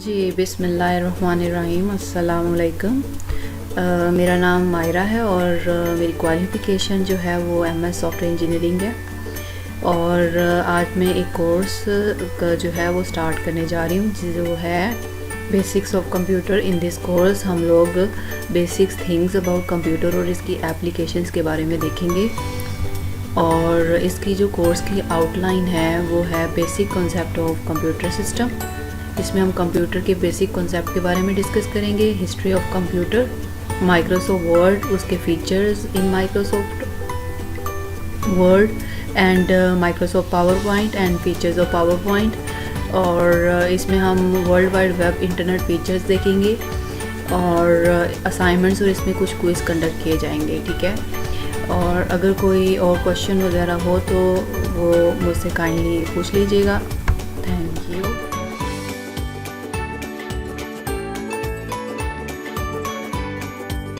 जी बिस्मिल्लाहिर्रहमानिर्रहीम अस्सलाम वालेकुम। मेरा नाम मायरा है और मेरी क्वालिफ़िकेशन जो है वो एमएस सॉफ्टवेयर इंजीनियरिंग है। और आज मैं एक कोर्स का जो है वो स्टार्ट करने जा रही हूँ जो है basics of computer. In this course हम लोग बेसिक्स थिंग्स अबाउट कंप्यूटर और इसकी एप्लीकेशंस के बारे में देखेंगे। और इसकी जो कोर्स की आउटलाइन है वो है basic concept of computer system. इसमें हम कंप्यूटर के बेसिक कॉन्सेप्ट के बारे में डिस्कस करेंगे, history of computer, Microsoft Word, उसके features in Microsoft Word and Microsoft PowerPoint and features of PowerPoint. और इसमें हम World Wide Web internet features देखेंगे और असाइनमेंट्स और इसमें कुछ क्विज़ कंडक्ट किए जाएंगे, ठीक है। और अगर कोई और क्वेश्चन वगैरह हो तो वो मुझसे काइंडली पूछ लीजिएगा।